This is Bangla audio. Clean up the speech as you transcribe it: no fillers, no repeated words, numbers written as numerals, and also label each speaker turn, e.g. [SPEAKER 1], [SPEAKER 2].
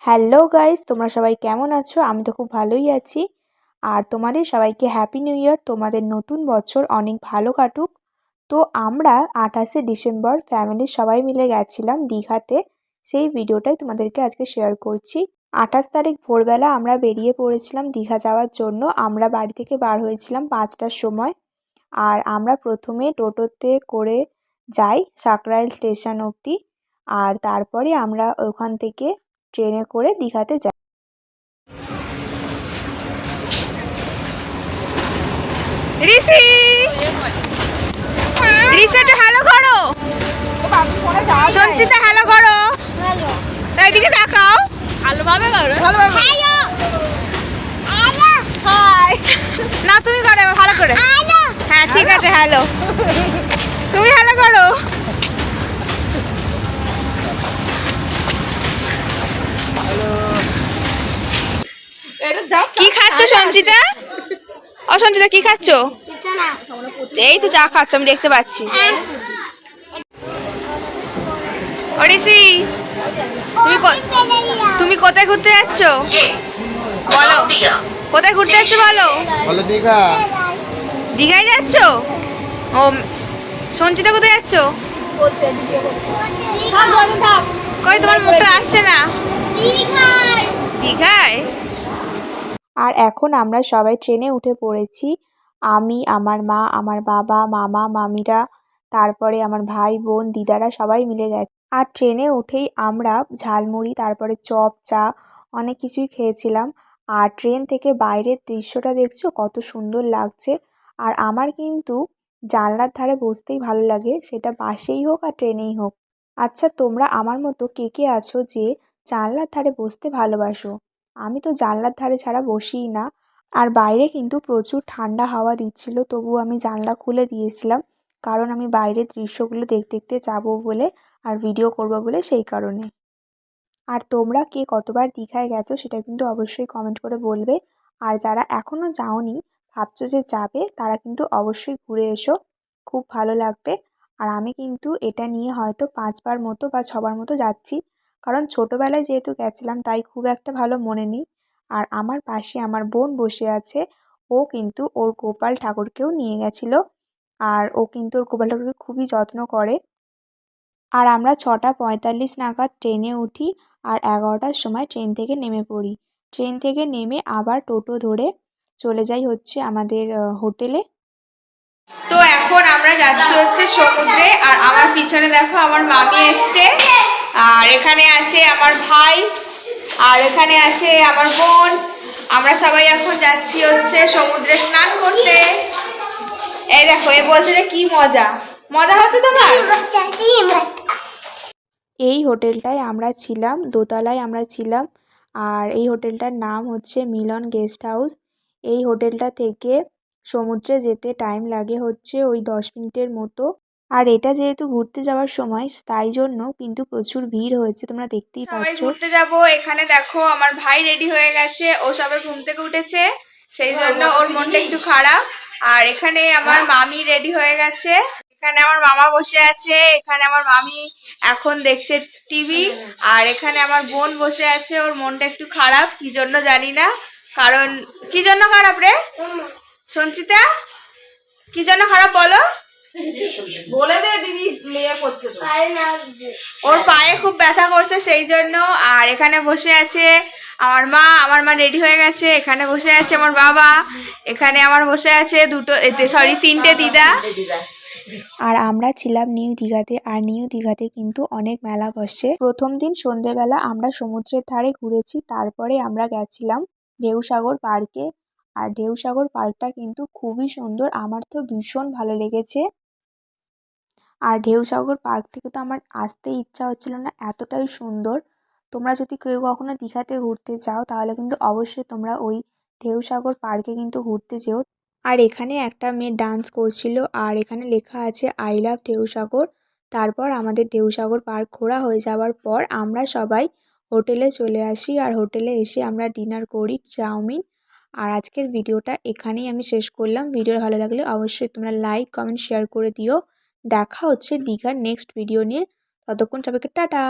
[SPEAKER 1] হ্যালো গাইস, তোমরা সবাই কেমন আছো? আমি তো খুব ভালোই আছি। আর তোমাদের সবাইকে হ্যাপি নিউ ইয়ার। তোমাদের নতুন বছর অনেক ভালো কাটুক। তো আমরা 28শে ডিসেম্বর ফ্যামিলির সবাই মিলে গেছিলাম দীঘাতে। সেই ভিডিওটাই তোমাদেরকে আজকে শেয়ার করছি। 28 তারিখ ভোরবেলা আমরা বেরিয়ে পড়েছিলাম দীঘা যাওয়ার জন্য। আমরা বাড়ি থেকে বার হয়েছিলাম 5টার সময়। আর আমরা প্রথমে টোটোতে করে যাই সাকরাইল স্টেশন অবধি। আর তারপরে আমরা ওখান থেকে ট্রেনে করে দীঘাতে যাই। ঋষি ঋষি একটু হ্যালো করো। সঞ্চিতা হ্যালো করো। এইদিকে তাকাও। ভালোভাবে করো। হাই না, তুমি করো ভালো করে। হ্যাঁ ঠিক আছে, হ্যালো। তুমি হ্যালো করো। কি খাচ্ছ সঞ্চিতা? ও সঞ্চিতা কি খাচ্ছ? এই তো চা খাচ্ছ, আমি দেখতে পাচ্ছি। ওড়িশি তুমি কোথায় ঘুরতে যাচ্ছ বলো? কোথায় ঘুরতে যাচ্ছ বলো?
[SPEAKER 2] দীঘা।
[SPEAKER 1] দীঘায় যাচ্ছ? ও সঞ্চিতা কোথায় যাচ্ছ? কই তোমার মুখটা আসছে না। দীঘায়। আর এখন আমরা সবাই ট্রেনে উঠে পড়েছি। আমি, আমার মা, আমার বাবা, মামা, মামিরা, তারপরে আমার ভাই বোন দিদারা সবাই মিলে গেছে। আর ট্রেনে উঠেই আমরা ঝালমুড়ি, তারপরে চপ, চা অনেক কিছুই খেয়েছিলাম। আর ট্রেন থেকে বাইরের দৃশ্যটা দেখছো কত সুন্দর লাগছে। আর আমার কিন্তু জানলার ধারে বসতেই ভালো লাগে, সেটা বাসেই হোক আর ট্রেনেই হোক। আচ্ছা, তোমরা আমার মতো কে কে আছো যে জানলার ধারে বসতে ভালোবাসো? আমি তো জানলার ধারে ছাড়া বসিই না। আর বাইরে কিন্তু প্রচুর ঠান্ডা হাওয়া দিচ্ছিল, তবুও আমি জানলা খুলে দিয়েছিলাম, কারণ আমি বাইরের দৃশ্যগুলো দেখতে দেখতে যাবো বলে আর ভিডিও করবো বলে, সেই কারণে। আর তোমরা কে কতবার দীঘায় গেছো সেটা কিন্তু অবশ্যই কমেন্ট করে বলবে। আর যারা এখনও যাওনি, ভাবছো যে যাবে, তারা কিন্তু অবশ্যই ঘুরে এসো, খুব ভালো লাগবে। আর আমি কিন্তু এটা নিয়ে হয়তো 5বার মতো বা 6বার মতো যাচ্ছি, কারণ ছোটোবেলায় যেহেতু গেছিলাম তাই খুব একটা ভালো মনে নেই। আর আমার পাশে আমার বোন বসে আছে, ও কিন্তু ওর গোপাল ঠাকুরকেও নিয়ে গেছিলো। আর ও কিন্তু ওর গোপাল ঠাকুরকে খুবই যত্ন করে। আর আমরা 6টা 45 নাগাদ ট্রেনে উঠি আর 11টার সময় ট্রেন থেকে নেমে পড়ি। ট্রেন থেকে নেমে আবার টোটো ধরে চলে যাই হচ্ছে আমাদের হোটেলে। তো এখন আমরা যাচ্ছি হচ্ছে সমুদ্রে। আর আমার পিছনে দেখো আমার মামি এসছে, আর এখানে আছে আমার ভাই, আর এখানে আছে আমার বোন। আমরা সবাই এখন যাচ্ছি হচ্ছে সমুদ্রে স্নান করতে। এই দেখো, এ বলছে যে কি মজা মজা হচ্ছে তোমার। এই হোটেলটায় আমরা ছিলাম, দোতলায় আমরা ছিলাম। আর এই হোটেলটার নাম হচ্ছে মিলন গেস্ট হাউস। এই হোটেলটা থেকে সমুদ্রে যেতে টাইম লাগে হচ্ছে ওই 10 মিনিটের মতো। আর এটা যেহেতু ঘুরতে যাওয়ার সময়, তাই জন্য কিন্তু প্রচুর ভিড় হয়েছে, তোমরা দেখতেই পাচ্ছ। ঘুরতে যাব, এখানে দেখো আমার ভাই রেডি হয়ে গেছে, ও সবে ঘুম থেকে উঠেছে, সেই জন্য ওর মনটা একটু খারাপ। আর এখানে আমার মামি রেডি হয়ে গেছে, এখানে আমার মামা বসে আছে, এখানে আমার মামি এখন দেখছে টিভি। আর এখানে আমার বোন বসে আছে, ওর মনটা একটু খারাপ, কি জন্য জানি না। কারণ কি জন্য খারাপ রে সঞ্চিতা? কি জন্য খারাপ বলো?
[SPEAKER 3] বলে দে দিদি, মেয়ে করছে তো।
[SPEAKER 1] ওর পায়ে খুব ব্যথা করছে সেই জন্য। আর এখানে বসে আছে আমার মা রেডি হয়ে গেছে, এখানে বসে আছে আমার বাবা, এখানে আমার বসে আছে তিনটে দিদা। আর আমরা ছিলাম নিউ দীঘাতে। আর নিউ দীঘাতে কিন্তু অনেক মেলা বসে। প্রথম দিন সন্ধেবেলা আমরা সমুদ্রের ধারে ঘুরেছি, তারপরে আমরা গেছিলাম ঢেউসাগর পার্কে। আর ঢেউসাগর পার্কটা কিন্তু খুবই সুন্দর, আমার তো ভীষণ ভালো লেগেছে। আর ঢেউসাগর পার্ক থেকে তো আমার আসতে ইচ্ছা হচ্ছিল না, এতটাই সুন্দর। তোমরা যদি কেউ কখনো দীঘাতে ঘুরতে যাও, তাহলে কিন্তু অবশ্যই তোমরা ওই ঢেউসাগর পার্কে কিন্তু ঘুরতে যেও। আর এখানে একটা মেয়ে ডান্স করছিল, আর এখানে লেখা আছে আই লাভ ঢেউসাগর। তারপর আমাদের ঢেউসাগর পার্ক ঘোরা হয়ে যাওয়ার পর আমরা সবাই হোটেলে চলে আসি। আর হোটেলে এসে আমরা ডিনার করি চাউমিন। আর আজকের ভিডিওটা এখানেই আমি শেষ করলাম। ভিডিও ভালো লাগলে অবশ্যই তোমরা লাইক, কমেন্ট, শেয়ার করে দিও। দেখা হচ্ছে দীঘার নেক্সট ভিডিও নিয়ে। ততক্ষণ সবাইকে টাটা।